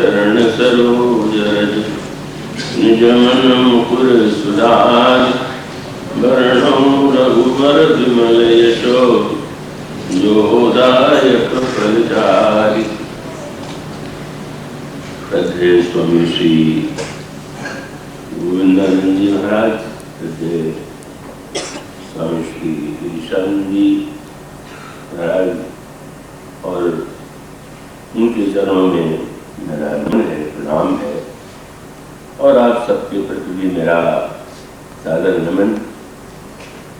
चरण सरोज रज निज मन मुकुर सुधारि वर्णो रघुबर विमल यशो जोदायक फलचारि। श्रद्धेय स्वामी श्री गोविंदानंद जी महाराज, श्रद्धेय स्वामी श्री ईशानंद जी महाराज, और उनके चरणों में मेरा नमन है, प्रणाम है। और आप सबके प्रति भी मेरा सादर नमन,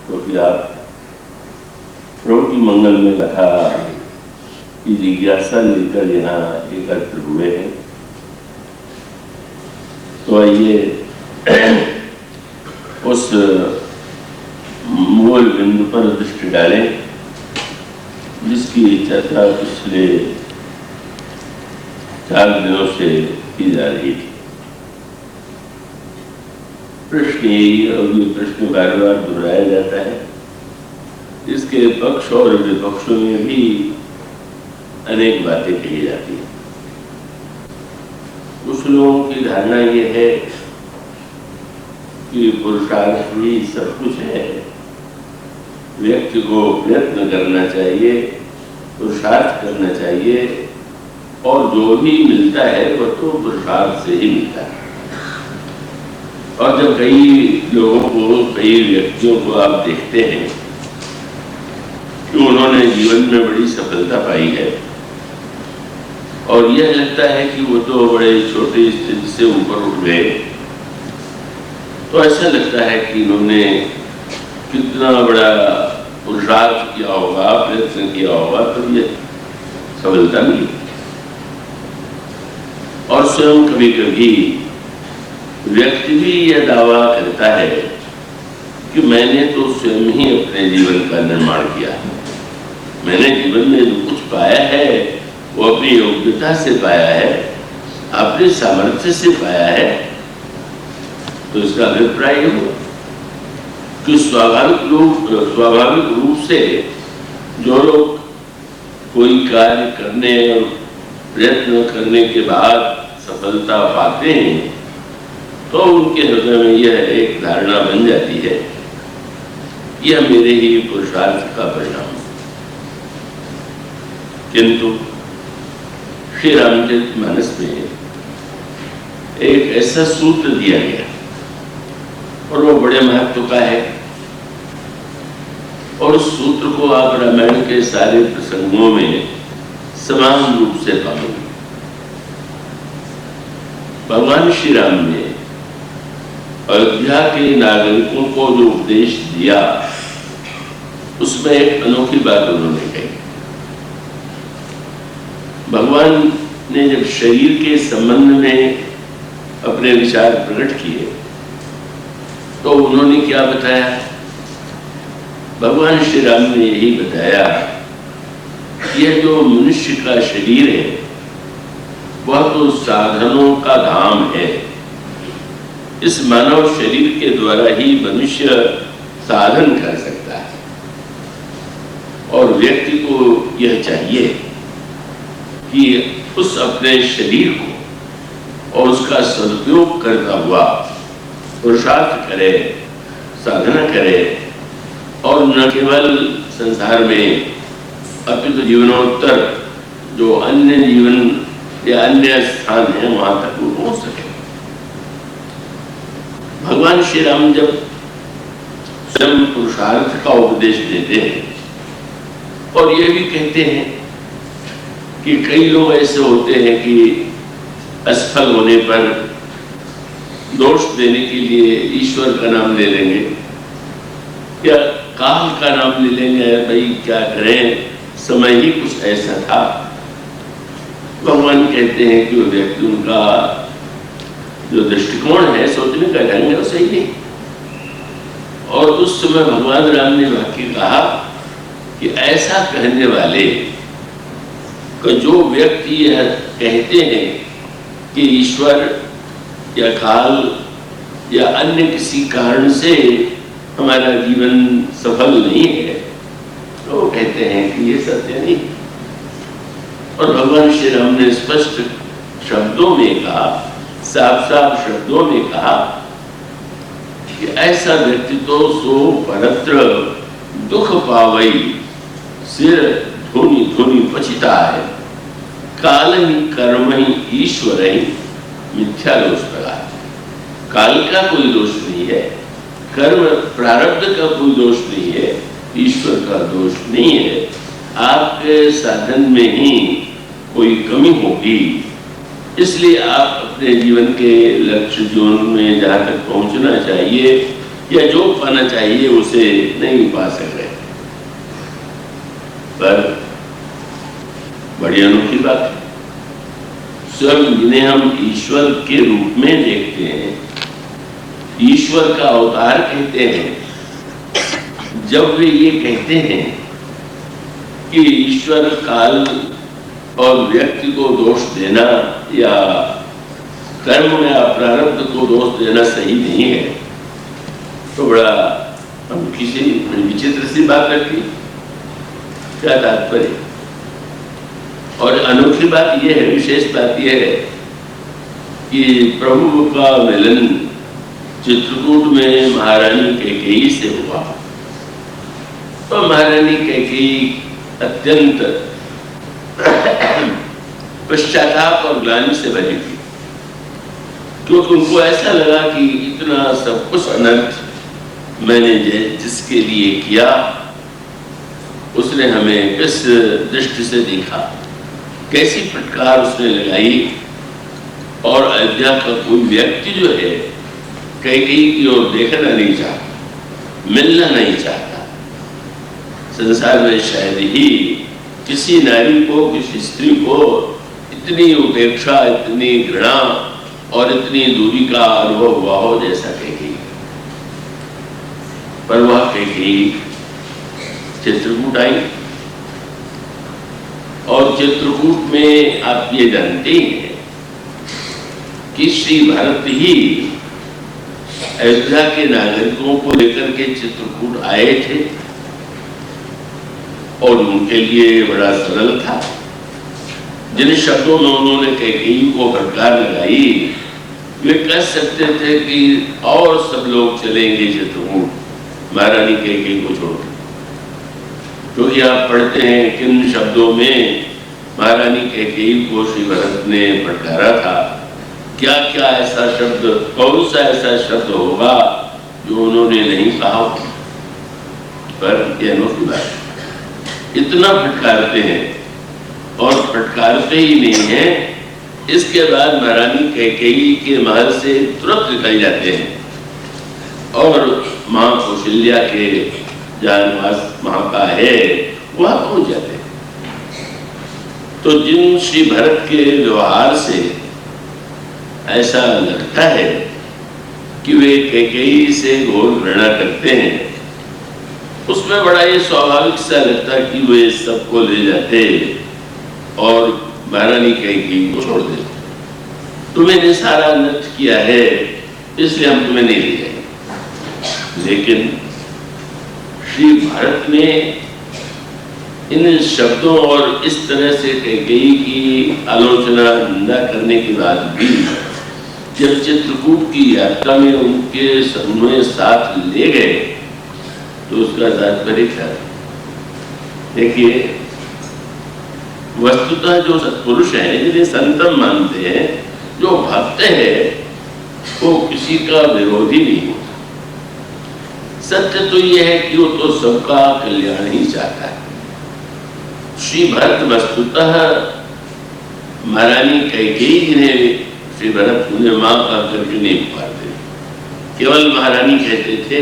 क्योंकि आप प्रभु की मंगल में कथा की जिज्ञासा लेकर यहाँ एकत्र हुए हैं। तो आइए उस मूल बिंदु पर दृष्टि डालें जिसकी चर्चा पिछले 4 दिनों से की जा रही थी। प्रश्न यही, और ये प्रश्न बार बार दोहराया जाता है, इसके पक्ष और विपक्षों में भी अनेक बातें कही जाती हैं। कुछ लोगों की धारणा ये है कि पुरुषार्थ ही सब कुछ है, व्यक्ति को प्रयत्न करना चाहिए, पुरुषार्थ करना चाहिए, और जो भी मिलता है वह तो पुरुषार्थ से ही मिलता है। और जब कई लोगों को, कई व्यक्तियों को आप देखते हैं कि उन्होंने जीवन में बड़ी सफलता पाई है, और यह लगता है कि वो तो बड़े छोटे स्थिति से ऊपर उठ गए, तो ऐसा लगता है कि इन्होंने कितना बड़ा पुरुषार्थ किया होगा, प्रयत्न किया होगा, तो ये सफलता मिली। और स्वयं कभी कभी व्यक्ति भी यह दावा करता है कि मैंने तो स्वयं ही अपने जीवन का निर्माण किया है, मैंने जीवन में जो कुछ पाया है वो अपनी योग्यता से पाया है, अपने सामर्थ्य से पाया है। तो इसका अभिप्राय ये हुआ कि स्वाभाविक रूप से जो लोग कोई कार्य करने और प्रयत्न करने के बाद सफलता पाते हैं, तो उनके हृदय में यह एक धारणा बन जाती है, यह मेरे ही पुरुषार्थ का परिणाम। किंतु श्री रामचरितमानस में एक ऐसा सूत्र दिया गया, और वो बड़े महत्व का है, और उस सूत्र को आप रामायण के सारे प्रसंगों में समान रूप से पाएंगे। भगवान श्री राम ने अयोध्या के नागरिकों को जो उपदेश दिया, उसमें एक अनोखी बात उन्होंने कही। भगवान ने जब शरीर के संबंध में अपने विचार प्रकट किए, तो उन्होंने क्या बताया? भगवान श्री राम ने यही बताया कि यह जो मनुष्य का शरीर है वह तो साधनों का धाम है। इस मानव शरीर के द्वारा ही मनुष्य साधन कर सकता है, और व्यक्ति को यह चाहिए कि उस अपने शरीर को और उसका सदुपयोग करता हुआ पुरुषार्थ करे, साधना करे, और न केवल संसार में अपितु जीवनोत्तर जो अन्य जीवन या अन्य स्थान है वहां तक वो पहुंच सके। भगवान श्री राम जब स्वयं पुरुषार्थ का उपदेश देते हैं, और ये भी कहते हैं कि कई लोग ऐसे होते हैं कि असफल होने पर दोष देने के लिए ईश्वर का नाम ले लेंगे या काल का नाम ले लेंगे, भाई क्या करें, समय ही कुछ ऐसा था। भगवान कहते हैं कि वो व्यक्ति, उनका जो दृष्टिकोण है, सोचने का ढंग है, वो सही नहीं। और उस समय भगवान राम ने वाक्य कहा कि ऐसा कहने वाले कि जो व्यक्ति यह कहते हैं कि ईश्वर या काल या अन्य किसी कारण से हमारा जीवन सफल नहीं है, तो वो कहते हैं कि ये सत्य नहीं। और भगवान श्री राम ने स्पष्ट शब्दों में कहा, साफ साफ शब्दों में कहा कि ऐसा व्यक्ति तो सो परत्र दुख पावई, सिर धोनी धोनी पछिता है, काल ही कर्म ही ईश्वर ही मिथ्या दोष लगा। काल का कोई दोष नहीं है, कर्म प्रारब्ध का कोई दोष नहीं है, ईश्वर का दोष नहीं है। आपके साधन में ही कोई कमी होगी, इसलिए आप अपने जीवन के लक्ष्य जोन में जहाँ तक पहुँचना चाहिए या जो पाना चाहिए उसे नहीं पा सक रहे। पर बड़ी अनोखी बात है, स्वयं जिन्हें हम ईश्वर के रूप में देखते हैं, ईश्वर का अवतार कहते हैं, जब वे ये कहते हैं कि ईश्वर काल और व्यक्ति को दोष देना या कर्म या प्रारब्ध को दोष देना सही नहीं है, तो बड़ा अनोखी सी विचित्र सी बात लगती। क्या तात्पर्य? और अनोखी बात यह है, विशेष बात यह है कि प्रभु का मिलन चित्रकूट में महारानी कैकेयी से हुआ। तो महारानी कैकेयी अत्यंत पश्चाताप और ग्लानि से भरी थी, क्योंकि उनको ऐसा लगा कि इतना सब कुछ अनर्थ मैंने जिसके लिए किया उसने हमें किस दृष्टि से देखा, कैसी फटकार उसने लगाई। और अयोध्या का कोई व्यक्ति जो है कैकेयी की ओर देखना नहीं चाहता, मिलना नहीं चाहता। संसार में शायद ही किसी नारी को, किसी स्त्री को इतनी उपेक्षा, इतनी घृणा और इतनी दूरी का अनुभव हुआ हो जैसा कैकेयी। पर वह कैकेयी चित्रकूट आई, और चित्रकूट में आप ये जानते हैं कि श्री भरत ही अयोध्या के नागरिकों को लेकर के चित्रकूट आए थे, और उनके लिए बड़ा सरल था। जिन शब्दों में उन्होंने कैकेयी को फटकार लगाई, वे कह सकते थे कि और सब लोग चलेंगे चित्रकूट महारानी कैकेयी को छोड़कर। क्योंकि आप पढ़ते हैं किन शब्दों में महारानी कैकेयी को श्री भरत ने फटकारा था। क्या क्या ऐसा शब्द, कौन सा ऐसा शब्द होगा जो उन्होंने नहीं कहा। पर यह अनोखी बात, इतना फटकारते हैं और फटकारते ही नहीं है, इसके बाद महारानी कैकेयी के महल से तुरंत निकल जाते हैं और मां कौशल्या के जहाँ निवास वहां का है वहां पहुंच जाते हैं। तो जिन श्री भरत के व्यवहार से ऐसा लगता है कि वे कैकेयी से घोर घृणा करते हैं, उसमें बड़ा ये स्वाभाविक सा लगता कि वे सबको ले जाते और महारानी कैकेयी को छोड़ देते। तुम्हें ने सारा नृत्य किया है, इसलिए हम तुम्हें नहीं ले जाएंगे। लेकिन श्री भरत ने इन शब्दों और इस तरह से कैकेयी की आलोचना, निंदा करने के बाद भी जब चित्रकूट की यात्रा में उन्हें साथ ले गए, तो उसका तात्पर्य क्या? देखिए, वस्तुतः जो सत्पुरुष हैं, जिन्हें संतम मानते हैं, जो भक्त है, वो किसी का विरोधी नहीं होता। सत्य तो यह है कि वो तो सबका कल्याण ही चाहता है। श्री भरत वस्तुतः महारानी कैकेयी जिन्हें श्री भरत उन्हें मां का करके नहीं पुकारते, केवल महारानी कहते थे।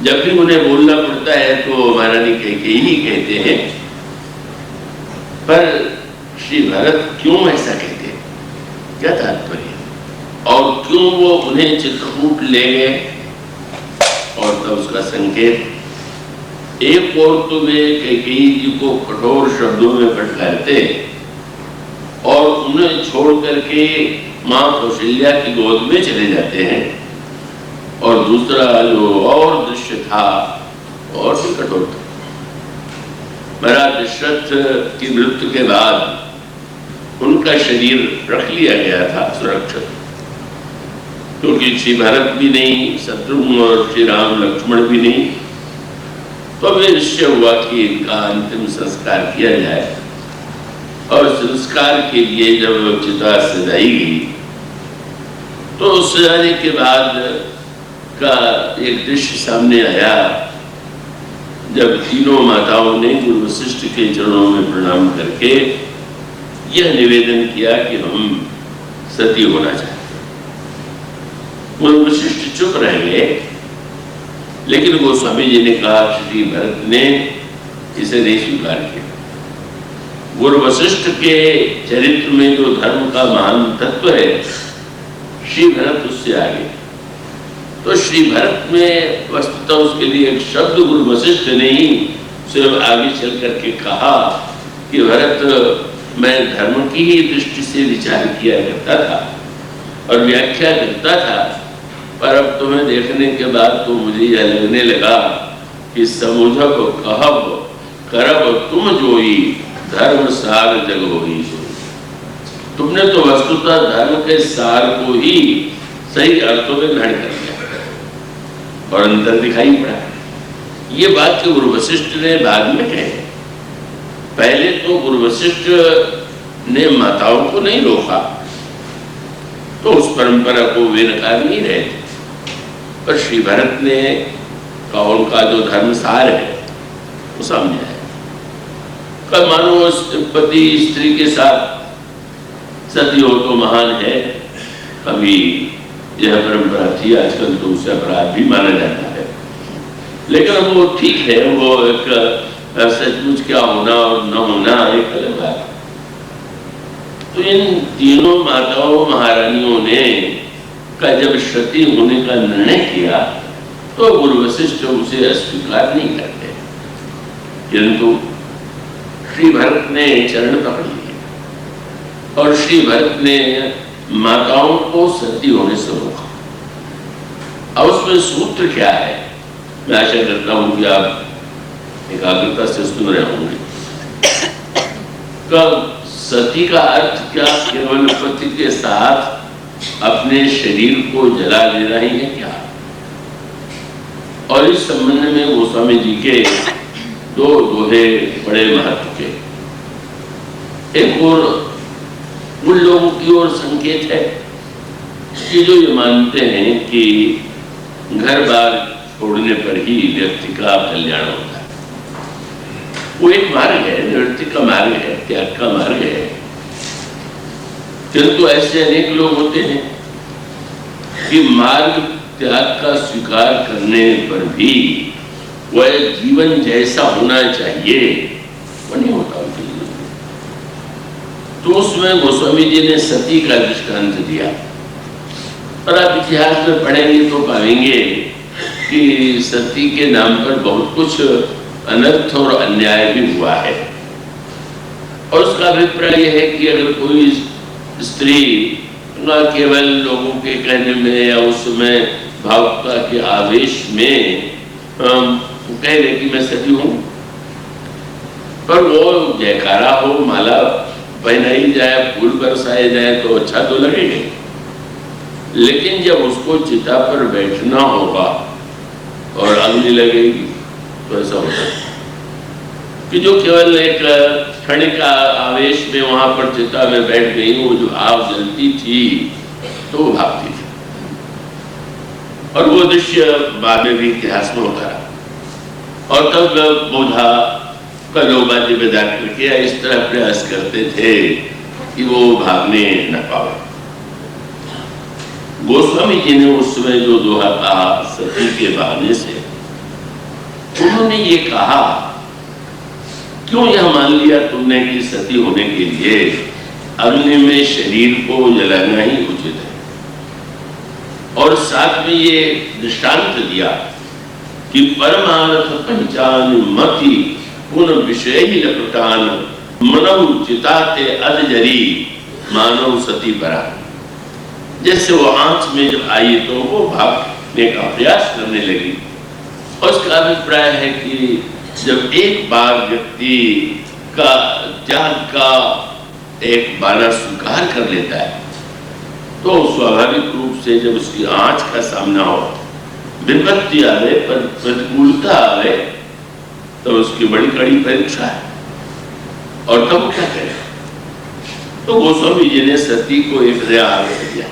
जब भी उन्हें बोलना पड़ता है तो महारानी कैकेयी ही कहते हैं। पर श्री भरत क्यों ऐसा कहते हैं, क्या तात्पर्य, और क्यों वो उन्हें चित्रकूट ले गए? और तब उसका संकेत, एक और तो वे कैकेयी जी को कठोर शब्दों में फटकारते और उन्हें छोड़ करके मां कौशल्या की गोद में चले जाते हैं, और दूसरा जो और दृश्य था और भी कठोर था। महाराज दशरथ की मृत्यु के बाद उनका शरीर रख लिया गया था सुरक्षित, क्योंकि श्री भरत भी नहीं, शत्रुघ्न और श्री राम लक्ष्मण भी नहीं। तो अब निश्चय हुआ कि इनका अंतिम संस्कार किया जाए, और संस्कार के लिए जब चिता सजाई गई तो सजाने के बाद का एक दृश्य सामने आया, जब तीनों माताओं ने गुरु वशिष्ठ के चरणों में प्रणाम करके यह निवेदन किया कि हम सती होना चाहते हैं। गुरु वशिष्ठ चुप रह गए, लेकिन गोस्वामी जी ने कहा श्री भरत ने इसे नहीं स्वीकार किया। गुरु वशिष्ठ के चरित्र में जो धर्म का महान तत्व है, श्री भरत उससे आगे। तो श्री भरत में वस्तुतः उसके लिए एक शब्द गुरु वशिष्ठ ने ही स्वयं आगे चल करके कहा कि भरत, मैं धर्म की ही दृष्टि से विचार किया करता था और व्याख्या करता था, पर अब तुम्हें देखने के बाद तो मुझे यह लगने लगा कि समुझब कहब करब तुम जोई धर्म सार जग होई। तुमने तो वस्तुतः धर्म के सार को ही सही अर्थों में ग्रहण कर लिया और अंतर दिखाई पड़ा। ये बात गुरु वशिष्ठ ने बाद में कहे। पहले तो गुरु वशिष्ठ ने माताओं को नहीं रोका, तो उस परंपरा को वे नकार नहीं रहे थे, पर श्री भरत ने का उनका जो धर्म सार है वो सामने आया। कल मानो पति स्त्री के साथ सती हो तो महान है, कभी यह परंपरा थी, आजकल तो उसे अपराध भी माना जाता है, लेकिन वो ठीक है, वो एक सचमुच क्या होना और न होना एक अलग बात है। तो इन तीनों माताओं महारानियों ने का जब सती होने का निर्णय किया तो गुरु वशिष्ठ उसे अस्वीकार नहीं करते, किंतु श्री भरत ने चरण पकड़ लिए और श्री भरत ने माताओं को सती होने से रोका। अब उसमें सूत्र क्या है, मैं आशा करता हूं कि आप एकाग्रता से सुन रहे होंगे। सती का अर्थ क्या केवल पति के साथ अपने शरीर को जला देना ही है क्या? और इस संबंध में गोस्वामी जी के दो दोहे बड़े महत्व के। एक और उन लोगों की ओर संकेत है कि जो ये मानते हैं कि घर बार छोड़ने पर ही व्यक्ति का कल्याण होता है। वो एक मार्ग है, निवृत्ति का मार्ग है, त्याग का मार्ग है, किंतु ऐसे अनेक लोग होते हैं कि मार्ग त्याग का स्वीकार करने पर भी वह जीवन जैसा होना चाहिए वो नहीं होता उनके लिए। तो उसमें गोस्वामी जी ने सती का दृष्टांत दिया, और आप इतिहास में पढ़ेंगे तो पाएंगे कि सती के नाम पर बहुत कुछ अनर्थ और अन्याय भी हुआ है। और उसका अभिप्राय यह है कि अगर कोई स्त्री न केवल लोगों के कहने में या उस समय भावुकता के आवेश में कह रहे कि मैं सती हूं, पर वो जयकारा हो, माला पहनाई जाए, फूल बरसाए जाए तो अच्छा तो लगेगा, लेकिन जब उसको चिता पर बैठना होगा और अग्नि लगेगी तो ऐसा होता है कि जो केवल एक क्षणिक आवेश में वहां पर चिता में बैठ गई, वो जो आग जलती थी तो वो भागती थी। और वो दृश्य बाद में भी इतिहास में होता रहा, और तब बोधा का लोग बाजी बेदार करके इस तरह प्रयास करते थे कि वो भागने न पाए। गोस्वामी जी ने उस समय जो दोहा कहा सती के बहाने से, उन्होंने ये कहा, क्यों यह मान लिया तुमने कि सती होने के लिए अग्नि में शरीर को जलाना ही उचित है, और साथ में ये दृष्टांत दिया कि परमार्थ पहचान मति गुण विषय ही लपटान मनव चिताते अधजरी मानव सती परा। जैसे वो आंच में जब आई तो वो भागने का प्रयास करने लगी, और उसका अभिप्राय है कि जब एक बार व्यक्ति का त्याग का एक बाना स्वीकार कर लेता है तो स्वाभाविक रूप से जब उसकी आंच का सामना हो, विपत्ति आवे, प्रतिकूलता आवे, तो उसकी बड़ी कड़ी परीक्षा है। और तब क्या करें? तो गोस्वामी जी ने सती को एक नया आग्रह दिया।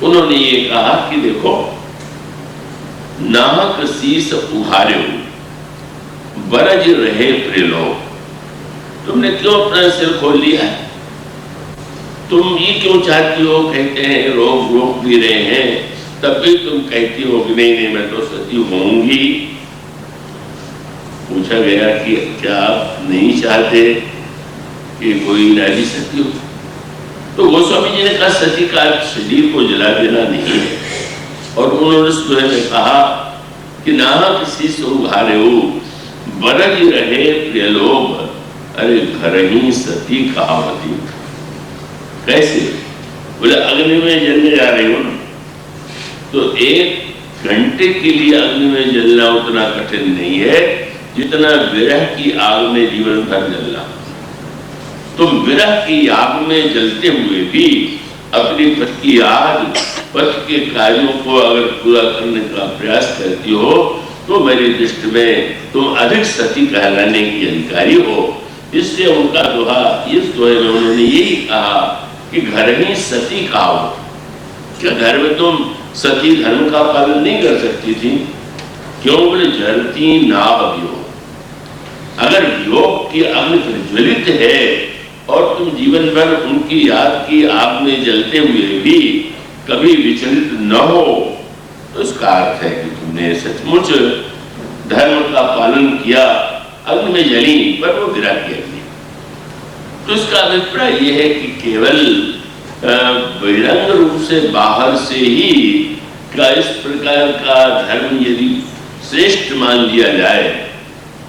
उन्होंने ये कहा कि देखो, नाहक शीस उघारे बरज रहे प्रेलोक, तुमने क्यों अपना सिर खोल लिया है? तुम ये क्यों चाहती हो? कहते हैं रोग रोक भी रहे हैं, तब भी तुम कहती हो कि नहीं नहीं मैं तो सती होंगी। पूछा गया कि क्या आप नहीं चाहते कि कोई नारी सती हो? तो गोस्वामी जी ने कहा सती का शरीर को जला देना नहीं है। और उन्होंने दोहे में कहा कि नाहक शीस उघारे बरज रहे प्रियलोभ, अरे घर ही सती कहावती। कैसे? बोले अग्नि में जलने जा रही हो ना, तो 1 घंटे के लिए अग्नि में जलना उतना कठिन नहीं है जितना विरह की आग में जीवन भर जलना। तुम विरह की आग में जलते हुए भी अपनी पति की आग, पति के कार्यों को अगर पूरा करने का प्रयास करती हो तो मेरी दृष्टि में तुम अधिक सती कहलाने की अधिकारी हो। इसलिए उनका दोहा, इस दोहे में उन्होंने यही कहा कि घर ही सती कहाओ। क्या घर में तुम सती धर्म का पालन नहीं कर सकती थी? क्यों? बोले जलती नाभ वियोग। अगर वियोग की अग्नि प्रज्वलित है और तुम जीवन भर उनकी याद की आग में जलते हुए भी कभी विचलित न हो, तो इसका अर्थ है कि तुमने सचमुच धर्म का पालन किया। अग्नि में जली पर वो गिरा की अग्नि। तो इसका अभिप्राय यह है कि केवल बहिरंग रूप से बाहर से ही का इस प्रकार का धर्म यदि श्रेष्ठ मान लिया जाए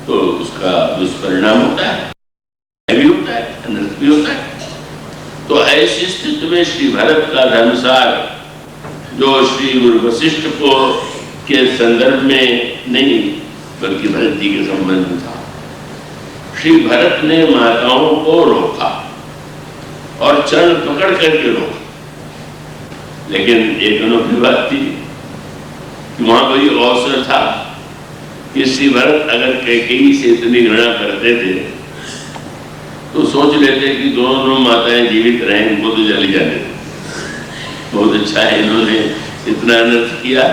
तो उसका दुष्परिणाम होता है, भी होता है, अनर्थ भी होता है। तो ऐसी स्थिति में श्री भरत का धर्मसार, जो श्री गुरु वशिष्ठ को के संदर्भ में नहीं बल्कि भरत जी के संबंध में था, श्री भरत ने माताओं को रोका और चरण पकड़ करके रोका। लेकिन एक अनोखी बात थी कि वहां कोई अवसर था कि श्री भरत अगर कैकेयी से इतनी घृणा करते थे तो सोच लेते कि दोनों माताएं जीवित रहें, इनको तो जली जाने दे। बहुत अच्छा है, इन्होंने इतना अनर्थ किया।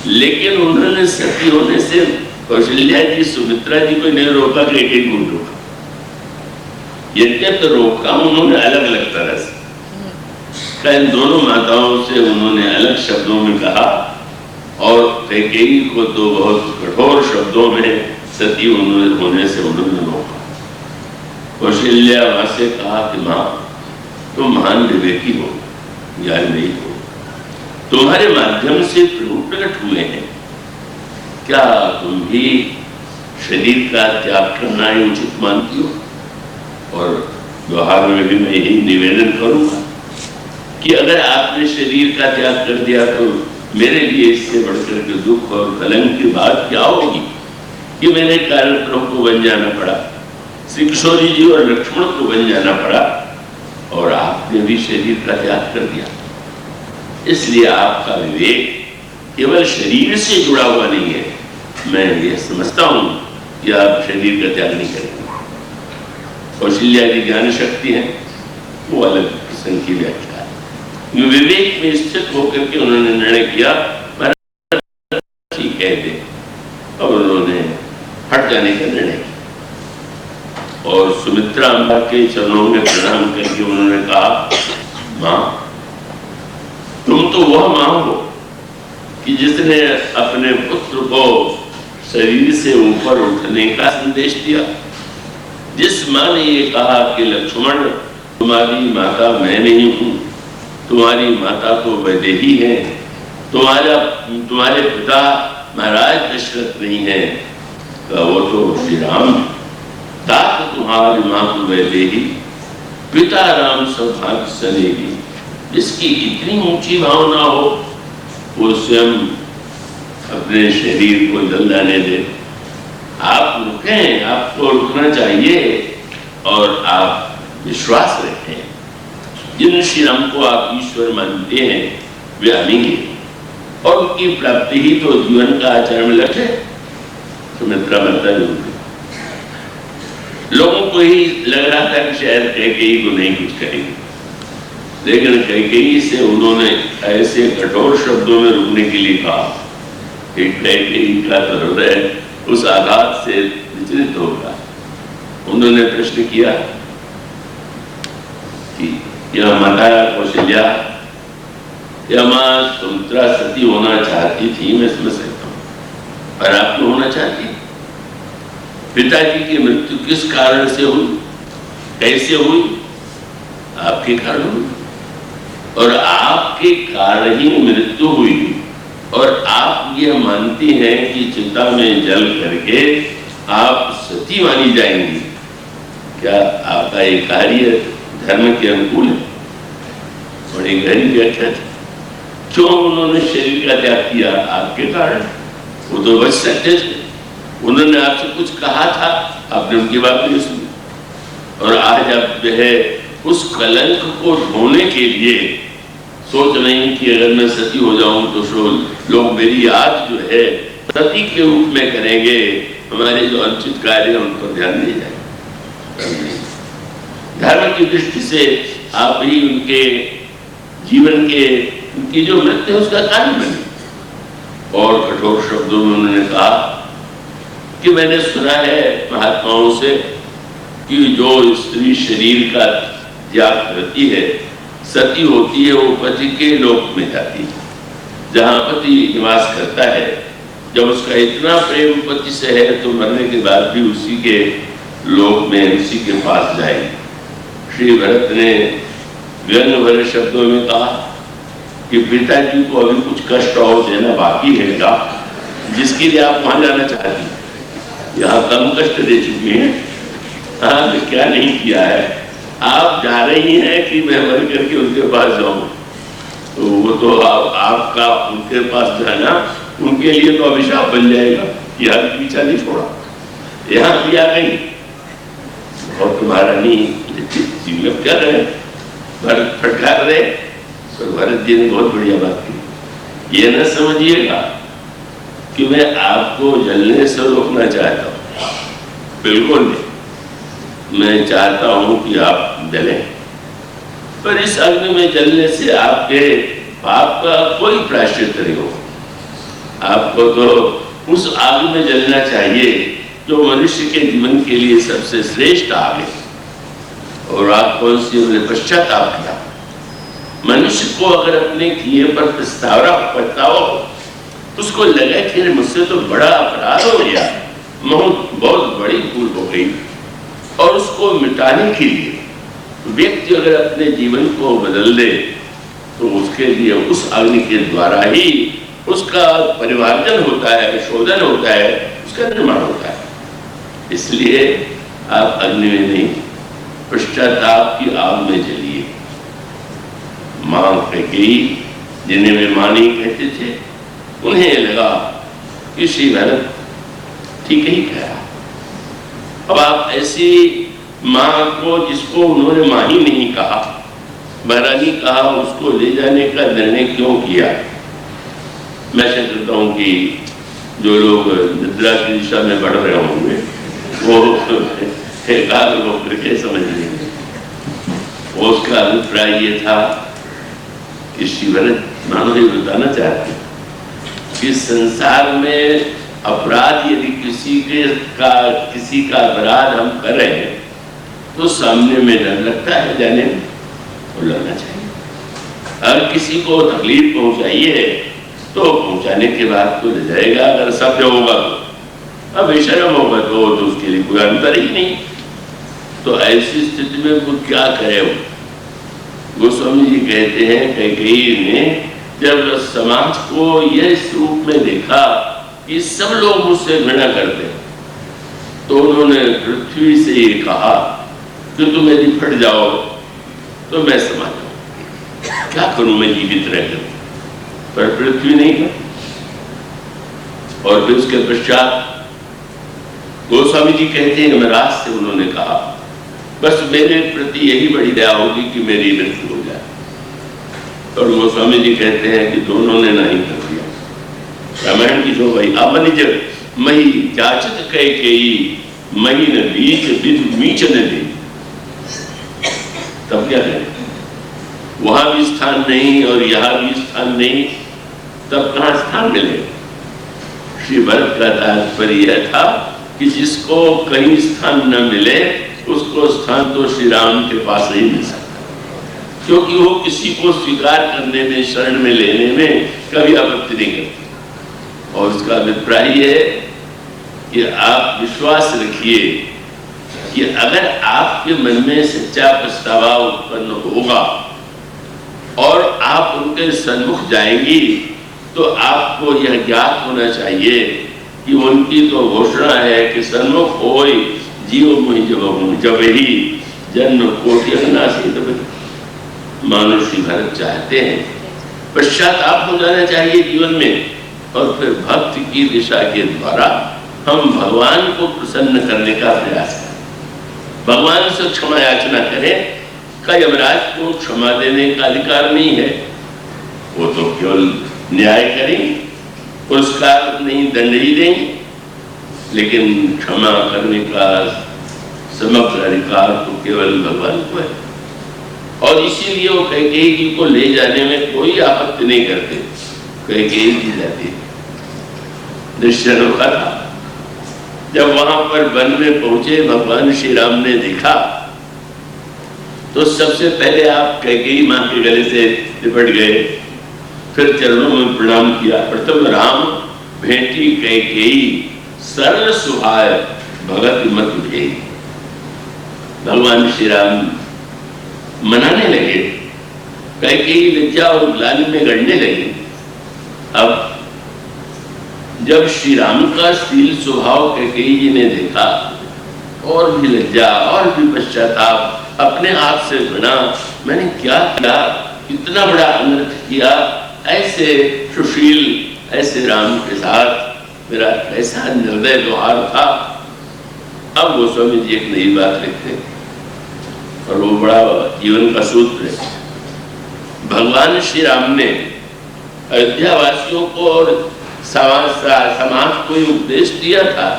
लेकिन उन्होंने सती होने से कौशल्या जी, सुमित्रा जी को नहीं रोका कि एक एक गुण रोका। यद्यप तो रोका उन्होंने अलग अलग तरह से, इन दोनों माताओं से उन्होंने अलग शब्दों में कहा और कैकेयी को तो बहुत कठोर शब्दों में सती होने से उन्होंने रोका। कौशल्या वहां से कहा कि मां, तुम महान विवेकी हो, ज्ञान नहीं हो, तुम्हारे माध्यम से प्रभु प्रकट हुए हैं, क्या तुम भी शरीर का त्याग करना ही उचित मानती हो? और व्यवहार में भी मैं यही निवेदन करूंगा कि अगर आपने शरीर का त्याग कर दिया तो मेरे लिए इससे बढ़कर के दुख और कलंक की बात क्या होगी कि मेरे कारण प्रभु को बन जाना पड़ा, श्री किशोरी जी और लक्ष्मण को बन जाना पड़ा और आपने भी शरीर का त्याग कर दिया। इसलिए आपका विवेक केवल शरीर से जुड़ा हुआ नहीं है। मैं ये समझता हूं कि आप शरीर का त्याग नहीं करेंगे। कौशल्या की ज्ञान शक्ति है, वो अलग प्रसंग की व्याख्या है। विवेक में स्थित होकर के उन्होंने निर्णय किया, ठीक है दे, और उन्होंने हट जाने का निर्णय किया। और सुमित्रा अम्बा के चरणों में प्रणाम करके उन्होंने कहा, मां, तुम तो वह मां हो कि जिसने अपने पुत्र को शरीर से ऊपर उठने का संदेश दिया, जिस मां ने ये कहा कि लक्ष्मण तुम्हारी माता मैं नहीं हूं, तुम्हारी माता तो वैदेही है, तुम्हारे पिता महाराज दशरथ नहीं है, वो तो श्री राम, तात तुम्हारी मां तो वैदेही, पिता राम सौभाग्य सनेही। जिसकी इतनी ऊंची भावना हो वो स्वयं अपने शरीर को जल जाने दे। आप रुकें, आपको रुकना चाहिए और आप विश्वास रखें। जिन श्री राम को आप ईश्वर मानते हैं वे आएंगे और उनकी प्राप्ति ही तो जीवन का आचरण लक्ष्य है। सुमित्रा माता जी लोगों को ही लग रहा था कि शायद कैकेयी को नहीं कुछ करेंगे, लेकिन कैकेयी से उन्होंने ऐसे कठोर शब्दों में रुकने के लिए कहा कि कैकेयी का हृदय उस आघात से विचलित होगा। उन्होंने प्रश्न किया कि यह माता कौशल्या या मां सुमित्रा सती होना चाहती थी, मैं समझ सकता हूं, पर आप क्यों होना चाहती? पिताजी की मृत्यु किस कारण से हुई, कैसे हुई? आपके कारण हुई और आपके कारण ही मृत्यु हुई। और आप ये मानती हैं कि चिता में जल करके आप सती मानी जाएंगी। क्या आपका ये कार्य धर्म के अनुकूल है? बड़ी गहरी व्याख्या थी। क्यों उन्होंने शरीर का त्याग किया? आपके कारण। वो तो बच सकते थे, उन्होंने आपसे कुछ कहा था, आपने उनकी बात नहीं सुनी। और आज आप जो है उस कलंक को ढोने के लिए सोच नहीं कि अगर मैं सती हो जाऊं तो लोग मेरी याद जो है सती के रूप में करेंगे, हमारे जो अनुचित कार्य है उन पर ध्यान नहीं जाएगा। धर्म की दृष्टि से आप ही उनके जीवन के उनकी जो मृत्यु है उसका कारण बने। और कठोर शब्दों में उन्होंने कहा कि मैंने सुना है महात्माओं से कि जो स्त्री शरीर का त्याग करती है, सती होती है, वो पति के लोक में जाती है जहाँ पति निवास करता है। जब उसका इतना प्रेम पति से है तो मरने के बाद भी उसी के लोक में, उसी के पास जाएगी। श्री भरत ने व्यंग भरे शब्दों में कहा कि पिताजी को अभी कुछ कष्ट और देना बाकी है क्या, जिसके लिए आप वहां जाना चाहती हैं? यहाँ कम कष्ट दे चुकी हैं, हाँ क्या नहीं किया है। आप जा रही हैं कि मैं मर करके उनके पास जाऊं, तो वो तो आपका उनके पास जाना उनके लिए तो अभिशाप बन जाएगा। यहाँ पीछा नहीं छोड़ा, यहाँ भी आ गई और तुम्हारा नहीं जीवन कर रहे, भरत फटकार रहे। तो भरत जी ने बहुत बढ़िया बात की, ये न समझिएगा कि मैं आपको जलने से रोकना चाहता हूँ, बिल्कुल नहीं। मैं चाहता हूं कि आप जलें, पर इस अग्नि में जलने से आपके पाप का कोई प्रायश्चित नहीं होगा। आपको तो उस आग में जलना चाहिए जो मनुष्य के जीवन के लिए सबसे श्रेष्ठ आग है। और आप कौन सी पश्चाताप किया? मनुष्य को अगर अपने किए पर पछतावा हो, उसको लगे कि मुझसे तो बड़ा अपराध हो गया, बहुत बड़ी भूल हो गई, और उसको मिटाने के लिए व्यक्ति अगर अपने जीवन को बदल दे तो उसके लिए उस अग्नि के द्वारा ही उसका परिवर्तन होता है, शोधन होता है, उसका निर्माण होता है। इसलिए आप अग्नि में नहीं, पश्चाताप की आग में जलिए। मां कैकेयी, जिन्हें वे मां नहीं कहते थे, उन्हें लगा कि श्री भरत ठीक ही कहा। अब आप ऐसी मां को, जिसको उन्होंने मां ही नहीं कहा, महारानी कहा, उसको ले जाने का निर्णय क्यों किया? मैं समझता हूं कि जो लोग निद्रा की दिशा में बढ़ रहे होंगे वो एकाग्र होकर के समझ लेंगे। उसका अभिप्राय ये था कि श्री भरत मानो ये बताना चाहते कि संसार में अपराध यदि किसी का अपराध हम कर रहे हैं तो सामने में डर लगता है जाने में, और लड़ना चाहिए। अगर किसी को तकलीफ पहुंचाइए तो पहुंचाने के बाद तो ले जाएगा, अगर सभ्य होगा तो, अब बेशर्म होगा तो उसके लिए कोई अंतर ही नहीं। तो ऐसी स्थिति में वो क्या करे? गोस्वामी जी कहते हैं कैकेयी ने जब समाज को यह रूप में देखा कि सब लोग मुझसे घृणा करते हैं, तो उन्होंने पृथ्वी से ये कहा कि तुम यदि फट जाओ तो मैं समा जाऊं, क्या करूं मैं जीवित रहकर, पर पृथ्वी नहीं है। और फिर उसके पश्चात गोस्वामी जी कहते हैं यमराज से उन्होंने कहा बस मेरे प्रति यही बड़ी दया होगी कि मेरी मृत्यु हो जाए। और गोस्वामी जी कहते हैं कि दोनों ने नहीं कर दिया। रामायण की जो भाई अपनिज मही जाचत कैकेयी मही न बीच विध मीच न दे, तब क्या करें? वहां भी स्थान नहीं और यहां भी स्थान नहीं, तब कहां स्थान मिले? श्री भरत का तात्पर्य यह था कि जिसको कहीं स्थान न मिले उसको स्थान तो श्री राम के पास नहीं मिल सकता, क्योंकि वो किसी को स्वीकार करने में, शरण में लेने में कभी आपत्ति नहीं करते। और उसका अभिप्राय है कि आप विश्वास रखिए कि अगर आपके मन में सच्चा पछतावा उत्पन्न होगा और आप उनके सन्मुख जाएंगी, तो आपको यह ज्ञात होना चाहिए कि उनकी तो घोषणा है कि सन्मुख होय जीव मुहि जब ही जन्म कोटि अनासी। मानुषी भरत चाहते हैं पश्चाताप हो जाना चाहिए जीवन में, और फिर भक्ति की दिशा के द्वारा हम भगवान को प्रसन्न करने का प्रयास करें, भगवान से क्षमा याचना करें। का यमराज को क्षमा देने का अधिकार नहीं है, वो तो केवल न्याय करें, पुरस्कार नहीं, दंड ही देंगे, लेकिन क्षमा करने का समग्र अधिकार तो केवल भगवान को है। और इसीलिए वो कैकेयी जी को ले जाने में कोई आपत्ति नहीं करते। कैकेयी जी जाती, दृश्य अनोखा था। जब वहां पर वन में पहुंचे, भगवान श्री राम ने देखा तो सबसे पहले आप कैकेयी मां के गले से लिपट गए, फिर चरणों में प्रणाम किया। प्रथम राम भेंटी कैकेयी सरल सुभाय भगत मत भेई। भगवान श्री राम मनाने लगे, कैकेयी लज्जा और ग्लानि में गड़ने लगी। अब जब श्री राम का शील स्वभाव कैकेयी जी ने देखा, और भी लज्जा और भी पश्चाताप, अपने आप से बना, मैंने क्या किया, कितना बड़ा अनर्थ किया, ऐसे सुशील, ऐसे राम के साथ मेरा कैसा निर्दय व्यवहार था। अब गोस्वामी जी एक नई बात लिखते हैं, और वो बड़ा जीवन का सूत्र है। भगवान श्री राम ने अयोध्या वासियों को और समाज को उपदेश दिया था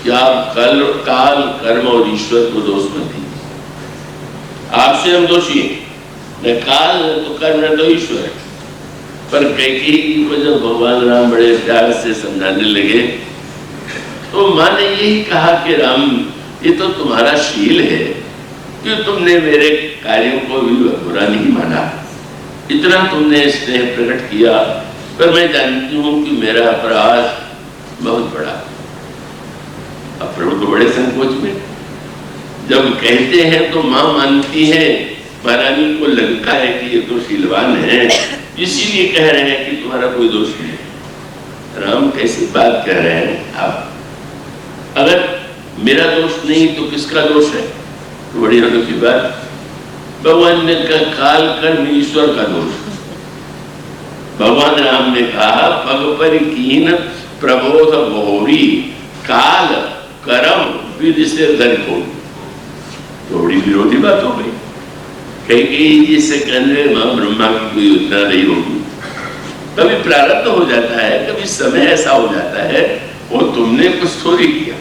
कि आप काल, कर्म और ईश्वर को दोष मत दीजिए। आपसे हम दोषी हैं, न काल, न तो कर्म, न तो ईश्वर। पर कैकेयी को जब भगवान राम बड़े प्यार से समझाने लगे, तो माँ ने यही कहा कि राम, ये तो तुम्हारा शील है कि तुमने मेरे कार्यों को भी बुरा नहीं माना, इतना तुमने स्नेह प्रकट किया। पर मैं जानती हूँ कि मेरा अपराध बहुत बड़ा। अब प्रभु को बड़े संकोच में जब कहते हैं तो माँ मानती है, महारानी को लगता है कि ये तो शीलवान है, इसीलिए कह रहे हैं कि तुम्हारा कोई दोष नहीं। राम कैसी बात कह रहे हैं आप? अगर मेरा दोष नहीं तो किसका दोष है? तो बड़ी अनोखी बात। भगवान ने कहा काल, कर्म, ईश्वर का दोष। भगवान राम ने कहा पग पर कीन प्रबोध बहुरी काल कर्म विधि से धन को। थोड़ी विरोधी बात हो गई। कैकेयी जी से कहने मां ब्रह्मा की कोई योजना नहीं होगी, कभी प्रारब्ध हो जाता है, कभी समय ऐसा हो जाता है, वो तुमने कुछ थोड़ी किया।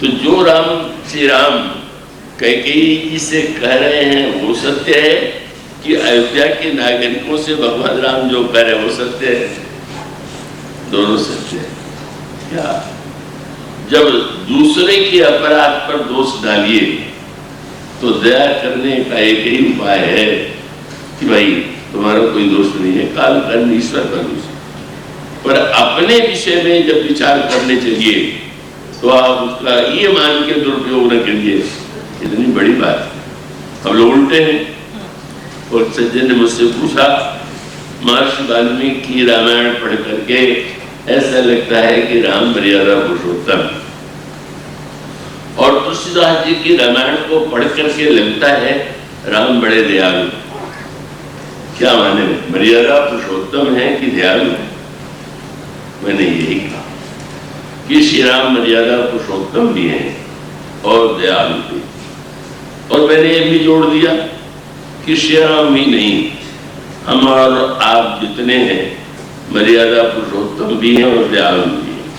तो जो राम श्री राम कैकेयी जी से कह रहे हैं वो सत्य है कि अयोध्या के नागरिकों से भगवान राम जो कह रहे हैं वो सत्य है? दोनों सत्य है। क्या जब दूसरे के अपराध पर दोष डालिए तो दया करने का एक ही उपाय है कि भाई तुम्हारा कोई दोष नहीं है, काल कर्म ईश्वर का दोष है। पर अपने विषय में जब विचार करने चलिए तो आप उसका ये मान के दुरुपयोग न करिए, इतनी बड़ी बात। हम लोग उल्टे हैं। और सज्जन ने मुझसे पूछा, महर्षि वाल्मीकि की रामायण पढ़ करके ऐसा लगता है कि राम मर्यादा पुरुषोत्तम, और तुलसीदास जी की रामायण को पढ़ करके लगता है राम बड़े दयालु। क्या माने, मर्यादा पुरुषोत्तम है कि दयालु है? मैंने यही कहा कि श्री राम मर्यादा पुरुषोत्तम भी हैं और दयालु भी। और मैंने ये भी जोड़ दिया कि श्री राम ही नहीं, हम और आप जितने हैं मर्यादा पुरुषोत्तम भी हैं और दयालु भी हैं।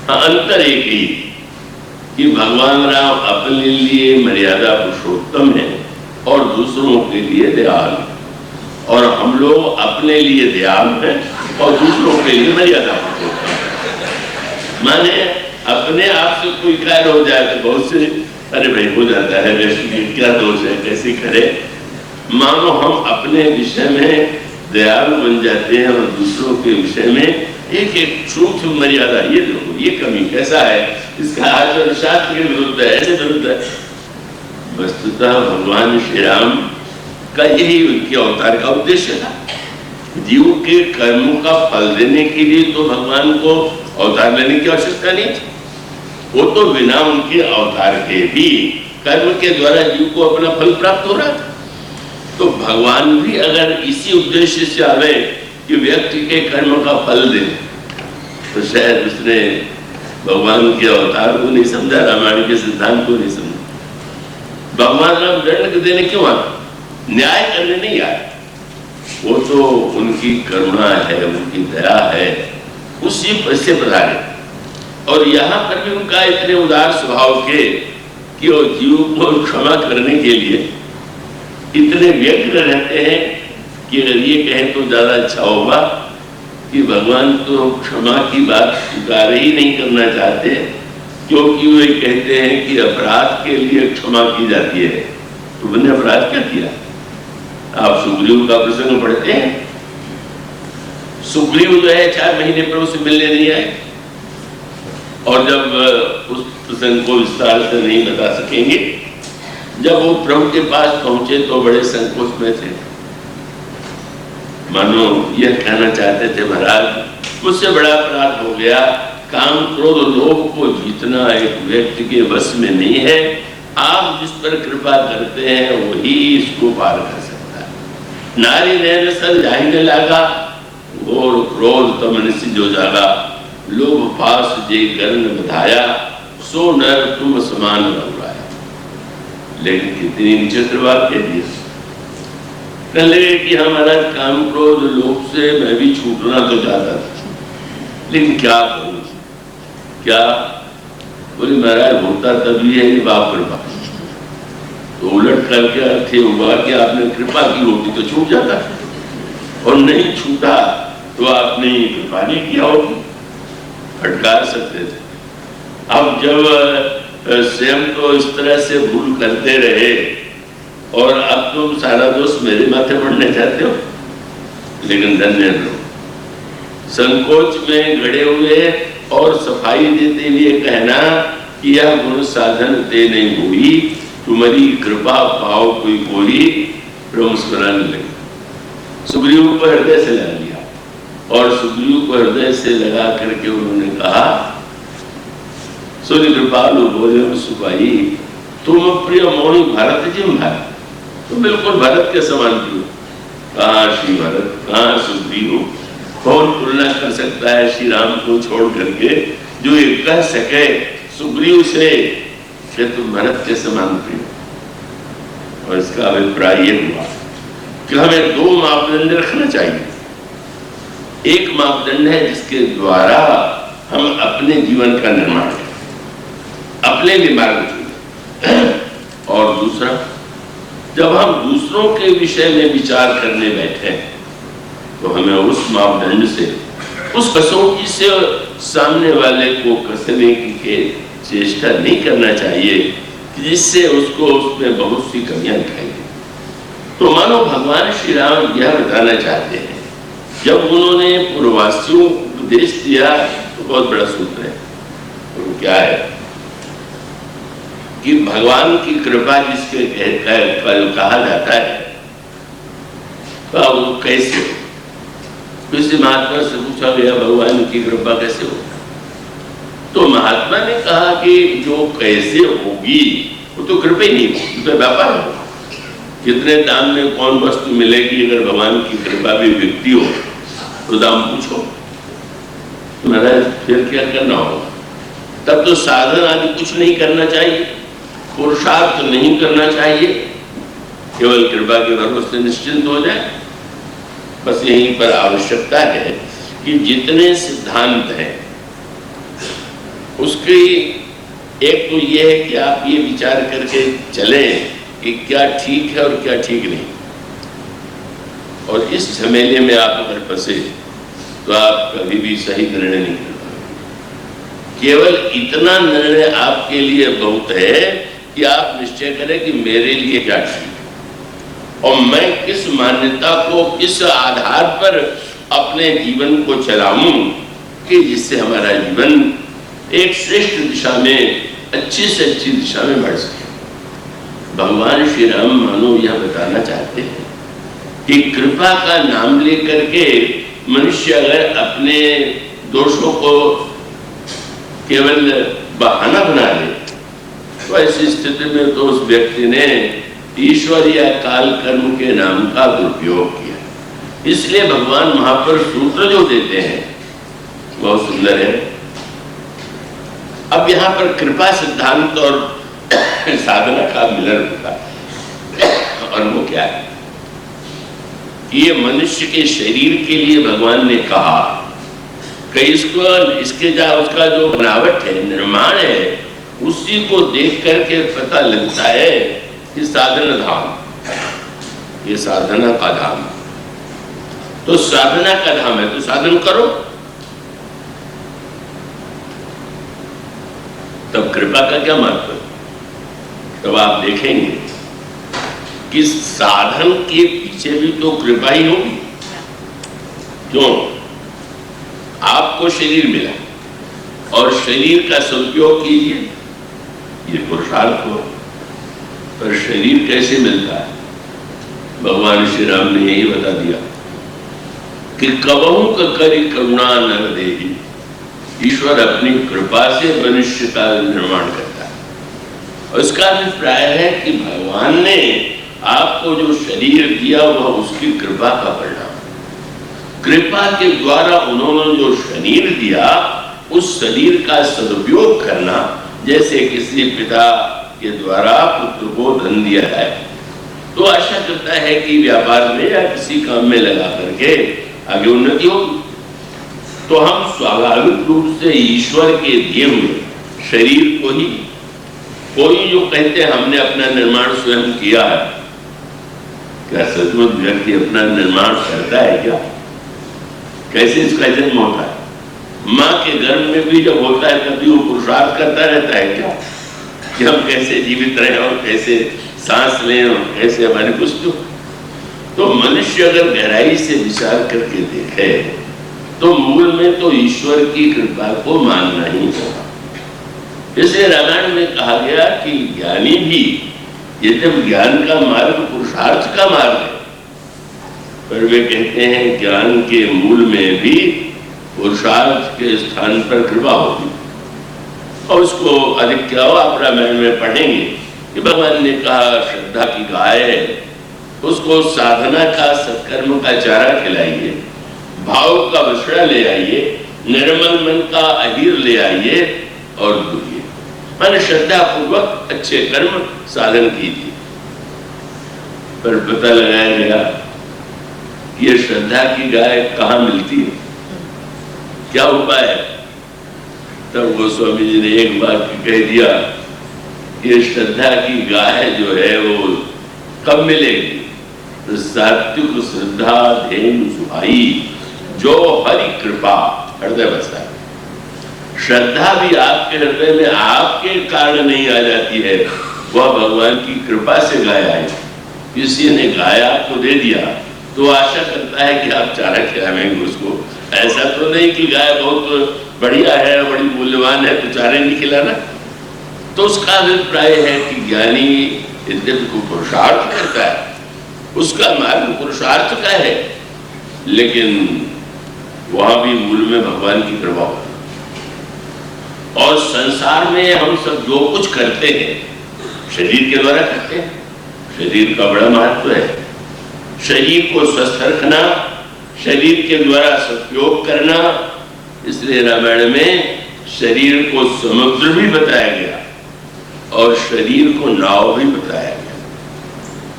हाँ, अंतर एक ही कि भगवान राम अपने लिए मर्यादा पुरुषोत्तम है और दूसरों के लिए दयालु, और हम लोग अपने लिए दयालु हैं और दूसरों के लिए मर्यादा पुरुषोत्तम। माने अपने आप से कोई कार्य हो जाए तो बहुत से अरे भाई हो जाता है, वैसे क्या दोष है, कैसे करे। मानो हम अपने विषय में दयालु बन जाते हैं और दूसरों के विषय में एक एक सूक्ष्म मर्यादा, ये देखो ये कमी कैसा है, इसका आचरण शास्त्र के विरुद्ध है, ऐसे विरुद्ध है। वस्तुतः भगवान श्री राम का यही उनके अवतार का उद्देश्य था। जीव के कर्मों का फल देने के लिए तो भगवान को अवतार लेने की आवश्यकता नहीं थी। वो तो बिना उनके अवतार के भी कर्म के द्वारा जीव को अपना फल प्राप्त हो रहा था। तो भगवान भी अगर इसी उद्देश्य से आवे कि व्यक्ति के कर्म का फल दे, तो शायद उसने भगवान के अवतार को नहीं समझा, रामायण के सिद्धांत को नहीं समझा। भगवान राम दंड देने क्यों आए? न्याय करने नहीं आए। वो तो उनकी करुणा है, उनकी दया है, उसी से पधारे। और यहाँ पर भी उनका इतने उदार स्वभाव के कि वो जीव को क्षमा करने के लिए इतने व्यग्र रहते हैं कि अगर ये कहें तो ज्यादा अच्छा होगा कि भगवान तो क्षमा की बात स्वीकार ही नहीं करना चाहते, क्योंकि वे कहते हैं कि अपराध के लिए क्षमा की जाती है। तो मैंने अपराध क्या किया? आप सुग्रीव का प्रसंग पढ़ते हैं। सुग्रीव जो है 4 महीने प्रभु से मिलने नहीं आए, और जब उस प्रसंग को विस्तार से नहीं बता सकेंगे, जब वो प्रभु के पास पहुंचे तो बड़े संकोच में थे। मानो यह कहना चाहते थे, महाराज मुझसे बड़ा अपराध हो गया, काम क्रोध लोभ को जीतना एक व्यक्ति के बस में नहीं है, आप जिस पर कृपा करते हैं वही इसको पार कर सकता है। नारी नैन सल जाहिने लगा, घोर क्रोध तम निसि जो जागा, लोभ पास जे गर्ण बधाया, सो नर तुम समान रघुराया। लेकिन कितनी विचित्र बात कह दी। कहने कि हमारा काम क्रोध लोभ से मैं भी छूटना तो चाहता था, लेकिन क्या करूं? क्या बोले महाराज होता तभी है कि बाप कृपा। तो उलट करके अर्थ हुआ कि आपने कृपा की होती तो छूट जाता, और नहीं छूटा तो आपने कृपा नहीं किया होगी, फटकार सकते थे। अब जब स्वयं तो इस तरह से भूल करते रहे और अब तुम सारा दोष मेरे माथे पड़ने चाहते हो, लेकिन धन्य लोग संकोच में गड़े हुए और सफाई देते हुए कहना कि यह गुण साधन ते नहीं हुई, तुम्हारी कृपा पाओ कोई कोई, प्रभु स्मरण लगे। सुग्रीव को हृदय से लगा लिया, और सुग्रीव को हृदय से लगा करके उन्होंने कहा, सुनि कृपालु बोले सुभाई, तुम प्रिय मौनी भारत जिम भारत, तुम बिल्कुल भरत के समान थी। कहाँ श्री भरत, कहाँ सुग्रीव, कौन तुलना कर सकता है श्री राम को छोड़ करके, जो ये कह सके सुग्रीव से कि तुम भरत के समान प्रिय। और इसका अभिप्राय ये हुआ कि हमें 2 मापदंड रखना चाहिए। एक मापदंड है जिसके द्वारा हम अपने जीवन का निर्माण करें, अपने लिए मार्ग चुनें, और दूसरा जब हम दूसरों के विषय में विचार करने बैठे तो हमें उस मापदंड से, उस कसौटी से सामने वाले को कसने की चेष्टा नहीं करना चाहिए जिससे उसको उसमें बहुत सी कमियां दिखाई दे। तो मानो भगवान श्री राम यह बताना चाहते हैं, जब उन्होंने पूर्ववासियों को उपदेश दिया तो बहुत बड़ा सूत्र है, तो क्या है कि भगवान की कृपा जिसके कहा जाता है तो वो कैसे हो? किसी महात्मा से पूछा गया भगवान की कृपा कैसे हो, तो महात्मा ने कहा कि जो कैसे होगी वो तो कृपा ही नहीं होगी, तो व्यापार होगा। कितने दाम में कौन वस्तु मिलेगी, अगर भगवान की कृपा भी व्यक्ति हो तो दाम पूछो, महाराज फिर क्या करना होगा? तब तो साधन आदि कुछ नहीं करना चाहिए, पुरुषार्थ नहीं करना चाहिए, केवल कृपा के भरोसे निश्चिंत हो जाए। बस यहीं पर आवश्यकता है कि जितने सिद्धांत हैं उसकी एक तो ये है कि आप ये विचार करके चलें कि क्या ठीक है और क्या ठीक नहीं, और इस झमेले में आप अगर फंसे तो आप कभी भी सही निर्णय नहीं कर पाएंगे। केवल इतना निर्णय आपके लिए बहुत है कि आप निश्चय करें कि मेरे लिए क्या ठीक है और मैं किस मान्यता को, किस आधार पर अपने जीवन को चलाऊं कि जिससे हमारा जीवन एक श्रेष्ठ दिशा में, अच्छी से अच्छी दिशा में बढ़ सके। भगवान श्री राम मानो यह बताना चाहते हैं कि कृपा का नाम लेकर के मनुष्य अगर अपने दोषों को केवल बहाना बना ले तो ऐसी स्थिति में तो उस व्यक्ति ने ईश्वर या काल कर्म के नाम का दुरुपयोग किया। इसलिए भगवान वहां पर सूत्र जो देते हैं बहुत सुंदर है। अब यहाँ पर कृपा सिद्धांत और साधना का मिलन होता और वो क्या है, ये मनुष्य के शरीर के लिए भगवान ने कहा कि इसके उसका जो बनावट है, निर्माण है, उसी को देख करके पता लगता है कि साधना धाम, ये साधना का धाम। तो साधना का धाम है तो साधन करो। तब कृपा का क्या महत्व है? तब आप देखेंगे कि साधन के पीछे भी तो कृपा ही होगी। क्यों? आपको शरीर मिला और शरीर का सदुपयोग कीजिए, ये पुरुषार्थ हो। पर शरीर कैसे मिलता है? भगवान श्री राम ने यही बता दिया कि कबहू करी करुणा नर देहि, ईश्वर अपनी कृपा से मनुष्य का निर्माण करता है। और इसका अभिप्राय है कि भगवान ने आपको जो शरीर दिया वह उसकी कृपा का परिणाम। कृपा के द्वारा उन्होंने जो शरीर दिया उस शरीर का सदुपयोग करना, जैसे किसी पिता के द्वारा पुत्र को धन दिया है तो आशा करता है कि व्यापार में या किसी काम में लगा करके आगे उन्नति होगी। तो हम स्वाभाविक रूप से ईश्वर के दिए हुए शरीर को ही, कोई जो कहते हैं हमने अपना निर्माण स्वयं किया है, क्या सचमुच व्यक्ति अपना निर्माण करता है क्या? कैसे इसका जन्म होता है? माँ के गर्भ में भी जब होता है तभी वो पुरुषार्थ करता रहता है क्या कि हम कैसे जीवित रहें और कैसे सांस लें और कैसे हमारे कुछ तो मनुष्य अगर गहराई से विचार करके देखे तो मूल में तो ईश्वर की कृपा को मानना ही होगा। इसलिए रामायण में कहा गया कि ज्ञानी भी, ये जब ज्ञान का मार्ग पुरुषार्थ का मार्ग है, पर वे कहते हैं ज्ञान के मूल में भी पुरुषार्थ के स्थान पर कृपा होगी। और उसको अधिक क्या हो, आप रामायण में पढ़ेंगे कि भगवान ने कहा श्रद्धा की गाय है, उसको साधना का सत्कर्म का चारा खिलाइए, भाव का बछड़ा ले आइए, निर्मल मन का अहीर ले आइए और दूरिए। मैंने श्रद्धा पूर्वक अच्छे कर्म साधन कीजिए। पर पता लगाया गया ये श्रद्धा की गाय कहाँ मिलती है, क्या उपाय है? तब गोस्वामी जी ने एक बात कह दिया, ये श्रद्धा की गाय जो है वो कब मिलेगी? तो सात्विक श्रद्धा धेनु सुहाई, जो हरि कृपा हृदय बसा है। श्रद्धा भी आपके हृदय में आपके कारण नहीं आ जाती है, वह भगवान की कृपा से गाय आई। किसी ने गाय आपको दे दिया तो आशा करता है कि आप चारा खिलाएंगे उसको। ऐसा तो नहीं कि गाय बहुत बढ़िया है, बड़ी मूल्यवान है तो चारे नहीं खिलाना। तो उसका अभिप्राय है कि ज्ञानी यद्यपि को पुरुषार्थ करता है, उसका मार्ग पुरुषार्थ का है, लेकिन वहां भी मूल में भगवान की कृपा होती है। और संसार में हम सब जो कुछ करते हैं शरीर के द्वारा करते हैं। शरीर का बड़ा महत्व है। शरीर को स्वस्थ रखना, शरीर के द्वारा सदुपयोग करना। इसलिए रामायण में शरीर को समुद्र भी बताया गया और शरीर को नाव भी बताया गया।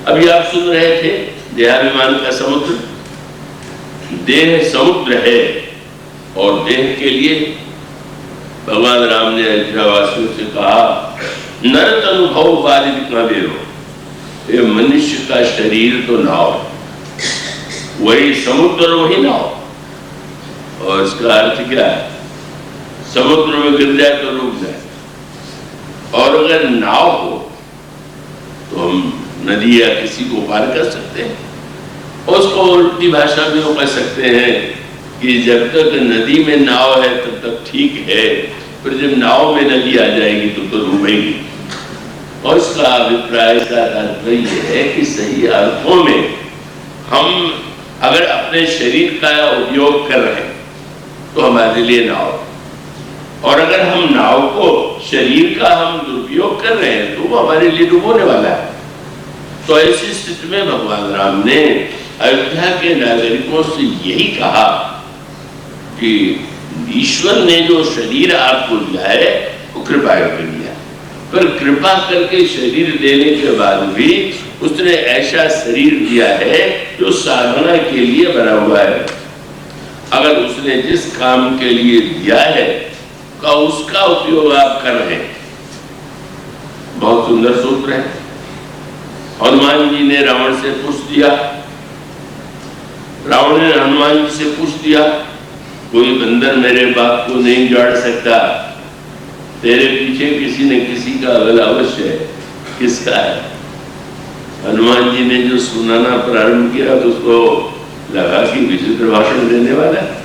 अभी आप सुन रहे थे देहाभिमान का समुद्र। देह समुद्र है और देह के लिए भगवान राम ने अयोध्यावासियों से कहा, नरत अनुभव बारिक न बेरो, ये मनुष्य का शरीर तो नाव है, वही समुद्र वही नाव। और इसका अर्थ क्या है? समुद्र में गिर जाए तो डूब जाए, और अगर नाव हो तो हम नदी या किसी को पार कर सकते हैं। और उसको उल्टी भाषा में वो कह सकते हैं कि जब तक नदी में नाव है तब तक ठीक है, फिर जब नाव में नदी आ जाएगी तो डूबेगी। और इसका अभिप्राय का तात्पर्य है कि सही अर्थों में हम अगर अपने शरीर का उपयोग कर रहे हैं तो हमारे लिए नाव, और अगर हम नाव को शरीर का हम दुरुपयोग कर रहे हैं तो वो हमारे लिए डूबोने वाला है। तो ऐसी स्थिति में भगवान राम ने अयोध्या के नागरिकों से यही कहा कि ईश्वर ने जो शरीर आपको दिया है वो कृपा कर दिया, पर कृपा करके शरीर देने के बाद भी उसने ऐसा शरीर दिया है जो साधना के लिए बना हुआ है। अगर उसने जिस काम के लिए दिया है का उसका उपयोग आप कर रहे हैं। बहुत सुंदर सूत्र है। हनुमान जी ने रावण से पूछ दिया, रावण ने हनुमान जी से पूछ दिया, कोई बंदर मेरे बाप को नहीं गाड़ सकता, तेरे पीछे किसी न किसी का बल अवश्य है, किसका है? हनुमान जी ने जो सुनाना प्रारंभ किया तो उसको लगा कि विचित्र भाषण देने वाला है।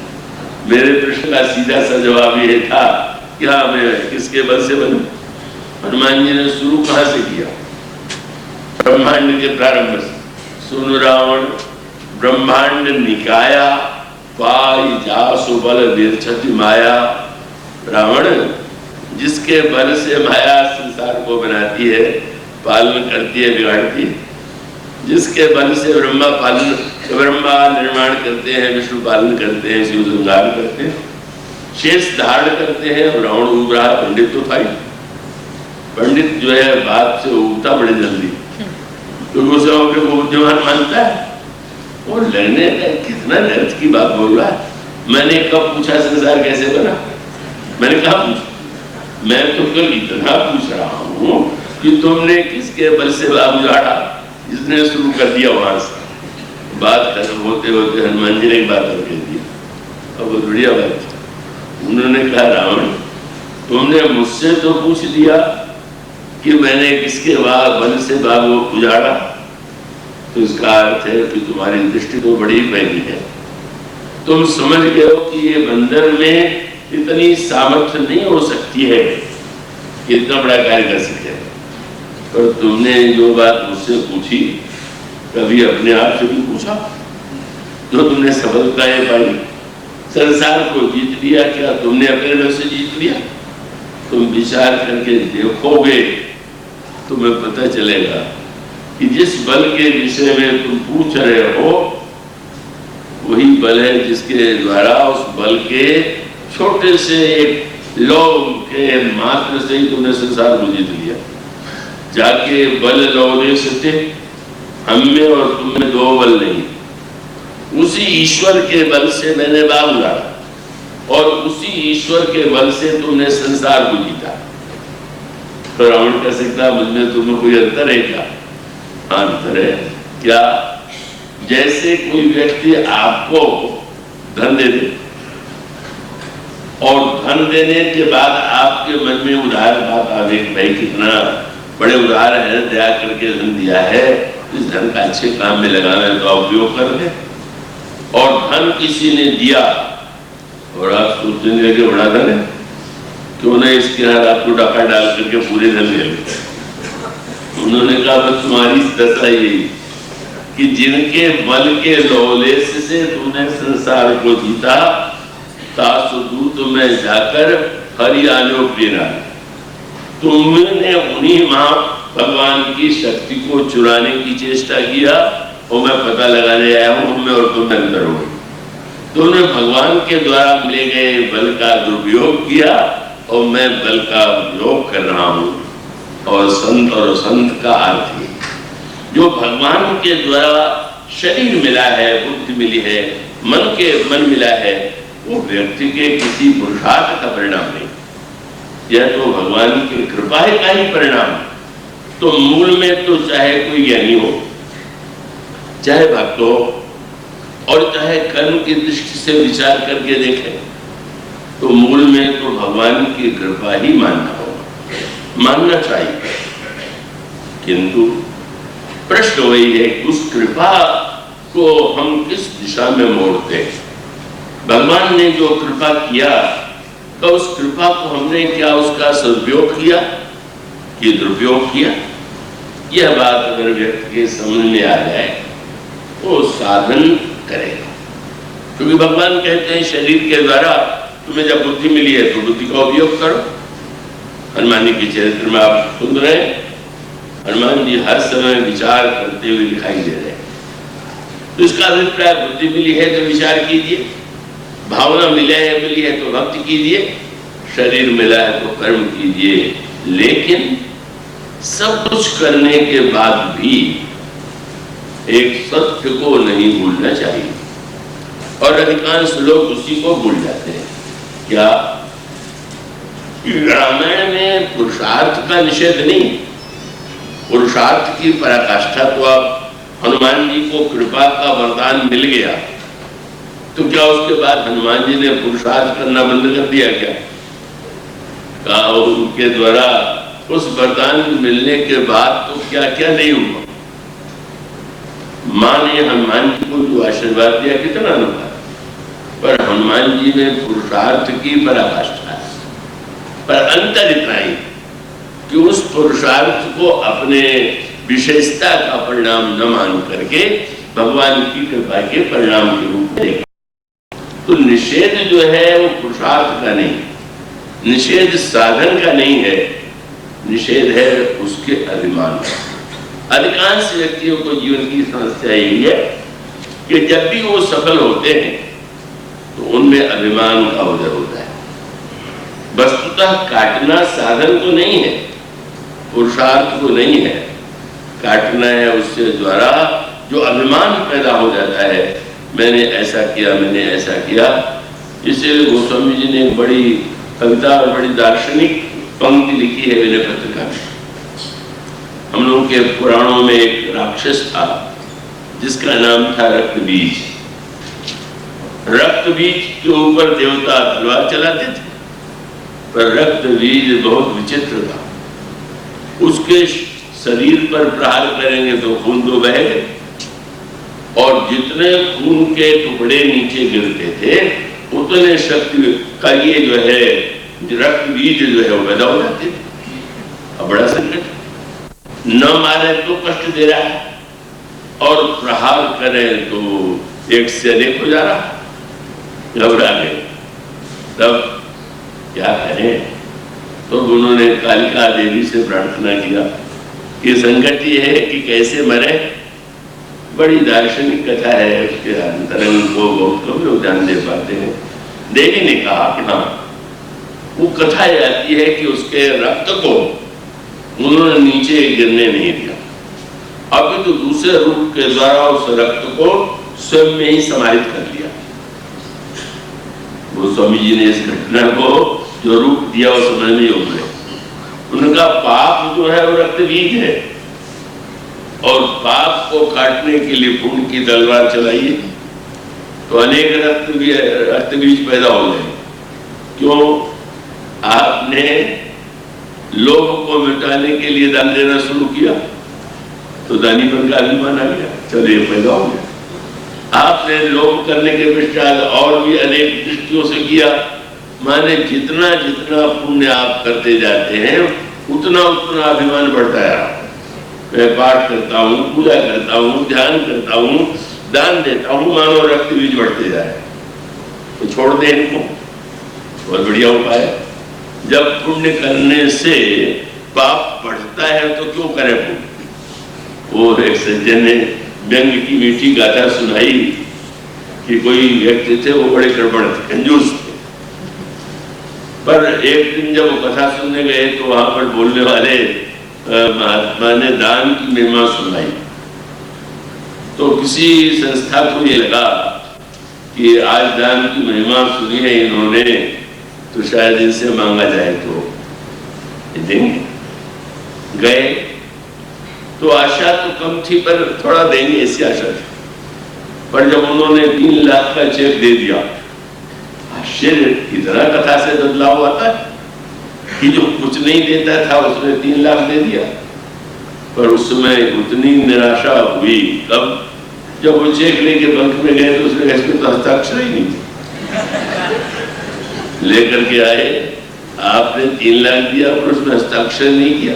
मेरे प्रश्न का सीधा सा जवाब ये था, क्या मैं किसके बल से बनूं? हनुमान जी ने शुरू कहां से किया? ब्रह्मांड के प्रारंभ से। सुन रावण, ब्रह्मांड निकाया पाई जासु बल विरछति माया। रावण, जिसके बल से माया संसार को बनाती है, पालन करती है, बिगाड़ती है, जिसके बल से ब्रह्मा निर्माण करते हैं, विष्णु पालन करते हैं, शिव श्रृंगार करते हैं, शेष धारण करते हैं। और रावण उग रहा, पंडित तो था ही। पंडित जो है बात से उगता बड़े जल्दी, तो उसे अपने को बुद्धिमान मानता है और लड़ने का कितना व्यर्थ की बात बोल रहा है। मैंने कब पूछा संसार कैसे बना? मैंने कहा पूछा? मैं तो कल इतना पूछ रहा हूँ कि तुमने किसके बल से बाबू झाड़ा, इसने शुरू कर दिया वहां से। बात खत्म होते होते हनुमान जी ने एक बात और कह दी, अब बहुत बढ़िया बात। उन्होंने कहा, रावण, तुमने मुझसे तो पूछ लिया कि मैंने किसके बल से बाबू उजाड़ा, तो इसका अर्थ है कि तुम्हारी दृष्टि तो बड़ी पहली है। तुम समझ गए हो कि ये बंदर में इतनी सामर्थ्य नहीं हो सकती है कि इतना बड़ा कार्य कर सके। पर तुमने जो बात मुझसे पूछी, कभी अपने आप से भी पूछा? जो तुमने सफलताएं पाई, संसार को जीत लिया, क्या तुमने अपने बल से जीत लिया? तुम विचार करके देखोगे, तुम्हें पता चलेगा कि जिस बल के विषय में तुम पूछ रहे हो वही बल है जिसके द्वारा उस बल के छोटे से एक लौह के मात्र से ही तुमने संसार को जीत लिया। जाके बल लौह सत्य, हम में और तुम में दो बल नहीं, उसी ईश्वर के बल से मैंने बाग उड़ाया और उसी ईश्वर के बल से तुमने संसार को जीता। तो रावण कह सकता, मुझमें तुम्हें कोई अंतर है क्या? अंतर है। क्या? जैसे कोई व्यक्ति आपको धन दे दे और धन देने के बाद आपके मन में उदार बात आवे, भाई कितना बड़े उदार है, दया करके धन दिया है, इस धन का अच्छे काम में लगाना है तो उपयोग कर ले। और धन किसी ने दिया और आप सोचने लगे बड़ा धन है, क्यों ना इसके हाथ आपको डाका डाल करके पूरे धन ले लेते। उन्होंने कहा, बस तुम्हारी दशा यही कि जिनके बल के लौलेस से तुमने संसार को जीता, तासुदूत में जाकर हरियाणो प्रेरा, तुमने उन्हीं महा भगवान की शक्ति को चुराने की चेष्टा किया और मैं पता लगाने आया हूं मैं और तुम अंतर हो। तुमने भगवान के द्वारा मिले गए बल का दुरुपयोग किया और मैं बल का उपयोग कर रहा हूं। और संत का अर्थ है जो भगवान के द्वारा शरीर मिला है, बुद्धि मिली है, मन मिला है, वो व्यक्ति के किसी पुरुषार्थ का परिणाम नहीं, यह तो भगवान की कृपा का ही परिणाम। तो मूल में तो चाहे कोई ज्ञानी हो, चाहे भक्त हो, और चाहे कर्म की दृष्टि से विचार करके देखें, तो मूल में तो भगवान की कृपा ही मानना होगा, मानना चाहिए। किंतु प्रश्न वही है कि उस कृपा को हम किस दिशा में मोड़ते हैं। भगवान ने जो कृपा किया, तो उस कृपा को हमने क्या उसका सदुपयोग किया कि दुरुपयोग किया? यह बात अगर व्यक्ति के समझ में आ जाए तो साधन करेगा। क्योंकि भगवान कहते हैं शरीर के द्वारा तुम्हें जब बुद्धि मिली है तो बुद्धि का उपयोग करो। हनुमान जी के चरित्र में आप सुन रहे हैं, हनुमान जी हर समय विचार करते हुए दिखाई दे रहे हैं। तो इसका अभिप्राय बुद्धि मिली है तो विचार कीजिए, भावना मिली है तो भक्ति कीजिए, शरीर मिला है तो कर्म कीजिए। लेकिन सब कुछ करने के बाद भी एक सत्य को नहीं भूलना चाहिए, और अधिकांश लोग उसी को भूल जाते हैं। क्या रामायण में पुरुषार्थ का निषेध नहीं, पुरुषार्थ की पराकाष्ठा तो अब हनुमान जी को कृपा का वरदान मिल गया, तो क्या उसके बाद हनुमान जी ने पुरुषार्थ करना बंद कर दिया क्या? कहा उनके द्वारा उस वरदान मिलने के बाद तो क्या क्या नहीं हुआ। मां ने हनुमान जी को जो आशीर्वाद दिया कितना अनोखा, पर हनुमान जी में पुरुषार्थ की पराकाष्ठा है। पर अंतर इतना ही कि उस पुरुषार्थ को अपने विशेषता का परिणाम न मान करके भगवान की कृपा के परिणाम के रूप में, तो निषेध जो है वो पुरुषार्थ का नहीं, निषेध साधन का नहीं है, निषेध है उसके अभिमान का। अधिकांश व्यक्तियों को जीवन की समस्या यही है कि जब भी वो सफल होते हैं तो उनमें अभिमान का उदय होता है। वस्तुतः काटना साधन तो नहीं है, पुरुषार्थ को नहीं है, काटना है उससे द्वारा जो अभिमान पैदा हो जाता है, मैंने ऐसा किया, मैंने ऐसा किया। इसलिए गोस्वामी जी ने एक बड़ी कविता और बड़ी दार्शनिक पंक्ति लिखी है विनय पत्रिका में। हम लोगों के पुराणों में एक राक्षस था जिसका नाम था रक्त बीज। रक्त बीज के ऊपर देवता तलवार चलाते थे, पर रक्त बीज बहुत विचित्र था। उसके शरीर पर प्रहार करेंगे तो खून तो बहेगा, और जितने खून के टुकड़े नीचे गिरते थे उतने शक्ति का ये जो है रक्त बीज जो है वो पैदा हो जाते थे। अब बड़ा संकट, न मारे तो कष्ट दे रहा है, और प्रहार करें तो एक से अनेक हो जा रहा, घबरा गए। तब क्या करें? तो उन्होंने कालिका देवी से प्रार्थना किया कि संकट ये है कि कैसे मरे। बड़ी दार्शनिक कथा है, उसके अंतरंग को बहुत कम लोग ध्यान दे पाते हैं। देवी ने कहा कि हाँ, वो कथा आती है कि उसके रक्त को उन्होंने नीचे गिरने नहीं दिया, अभी तो दूसरे रूप के द्वारा उस रक्त को स्वयं में ही समाहित कर लिया। गोस्वामी जी ने इस घटना को जो रूप दिया वो समझ में योग्य है। उनका पाप जो है वो रक्त बीज है, और पाप को काटने के लिए पुण्य की तलवार चलाइए तो अनेक रक्त बीज पैदा हो गए। क्यों? आपने लोभ को मिटाने के लिए दान देना शुरू किया तो दानीपन का अभिमान आ गया, चलो ये पैदा हो गया। आपने लोभ करने के पश्चात और भी अनेक दृष्टियों से किया, माने जितना जितना पुण्य आप करते जाते हैं उतना उतना अभिमान बढ़ता है। मैं पाठ करता हूँ, पूजा करता हूँ, ध्यान करता हूँ, दान देता हूँ, मानो रक्त बीज बढ़ते जाए, तो छोड़ दे इनको। बहुत बढ़िया उपाय है। जब पुण्य करने से पाप बढ़ता है तो क्यों करें पुण्य? वो एक सज्जन ने व्यंग की मीठी गाथा सुनाई कि कोई व्यक्ति थे, वो बड़े गड़बड़ थे, कंजूस थे, पर एक दिन जब वो कथा सुनने गए तो वहां पर बोलने वाले महात्मा ने दान की महिमा सुनाई, तो किसी संस्था को ये लगा कि आज दान की महिमा सुनी है इन्होंने, तो शायद इनसे मांगा जाए तो देंगे। गए तो आशा तो कम थी, पर थोड़ा देंगे ऐसी आशा थी। पर जब उन्होंने 3 लाख का चेक दे दिया, आश्चर्य, इतना कथा से बदलाव आता है कि जो कुछ नहीं देता था उसने 3 लाख दे दिया। पर उस समय उतनी निराशा हुई, कब जब वो चेक लेके बैंक में गए तो उसने इसमें तो हस्ताक्षर ही नहीं लेकर के आए, आपने 3 लाख दिया पर उसमें हस्ताक्षर नहीं किया।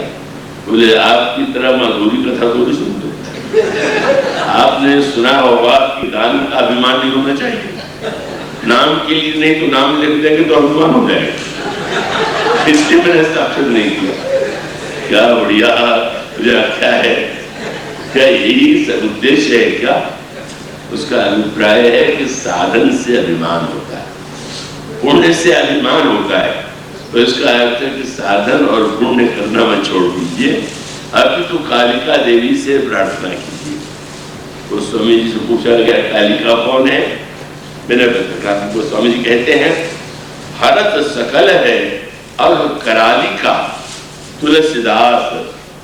बोले आपकी तरह माधुरी कथा थोड़ी सुनते, आपने सुना होगा कि दान का अभिमान नहीं होना चाहिए, नाम के लिए नहीं तो नाम लिख देंगे तो अभिमान हो जाएगा, इसलिए मैंने हस्ताक्षर नहीं किया। क्या बढ़िया, मुझे अच्छा है, क्या यही सब उद्देश्य है क्या? उसका अभिप्राय है कि साधन से अभिमान होता है, पुण्य से अभिमान होता है। तो इसका अर्थ है कि साधन और पुण्य करना मत छोड़ दीजिए, अभी तो कालिका देवी से प्रार्थना कीजिए। तो स्वामी जी से पूछा गया कालिका कौन है? मैंने बताया कि स्वामी जी कहते हैं हरत सकल है अब करालिका तुलसीदास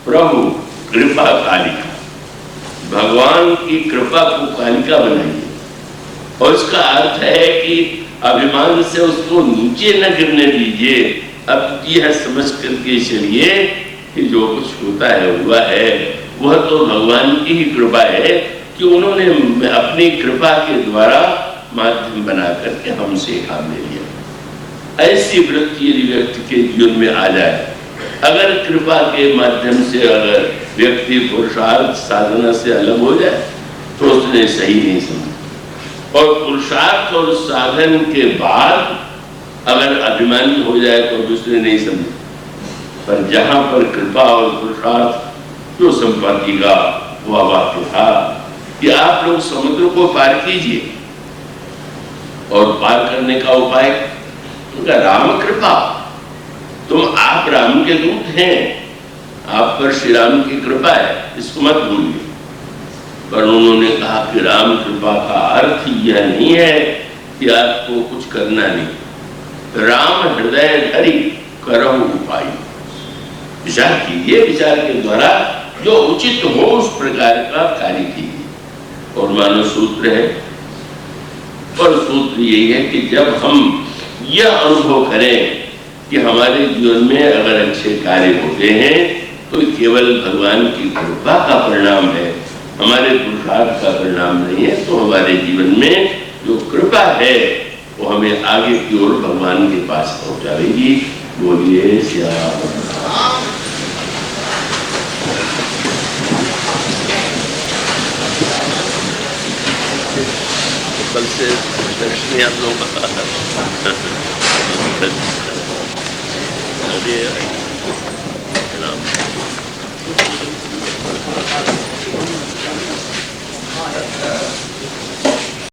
प्रभु कृपा कालिका। भगवान की कृपा को कालिका बनाइए, और इसका अर्थ है कि अभिमान से उसको नीचे न गिरने दीजिए। अब यह समझ करके चलिए कि जो कुछ होता है हुआ है, वह तो भगवान की ही कृपा है कि उन्होंने अपनी कृपा के द्वारा माध्यम बना करके हमसे काम ले लिया। ऐसी वृत्ति यदि व्यक्ति के जीवन में आ जाए, अगर कृपा के माध्यम से अगर व्यक्ति पुरुषार्थ साधना से अलग हो जाए तो उसने सही नहीं समझा, और पुरुषार्थ और साधन के बाद अगर अभिमानी हो जाए तो दूसरे नहीं समझे। पर जहां पर कृपा और पुरुषार्थ जो संपादिका वह वाक्य था कि आप लोग समुद्र को पार कीजिए, और पार करने का उपाय उनका राम कृपा। तुम आप राम के दूत हैं, आप पर श्री राम की कृपा है, इसको मत भूलिए। पर उन्होंने कहा कि राम कृपा का अर्थ यह नहीं है कि आपको कुछ करना नहीं, राम हृदय धरि करहु उपाय। विचार कीजिए, विचार के द्वारा जो उचित हो उस प्रकार का कार्य कीजिए। और मानव सूत्र है, और सूत्र यही है कि जब हम यह अनुभव करें कि हमारे जीवन में अगर अच्छे कार्य होते हैं तो केवल भगवान की कृपा का परिणाम है, हमारे पुरुषार्थ का परिणाम नहीं है, तो हमारे जीवन में जो कृपा है वो हमें आगे की ओर भगवान के पास पहुंचाएगी। बोलिए श्याम। कल से दर्शनी आप लोग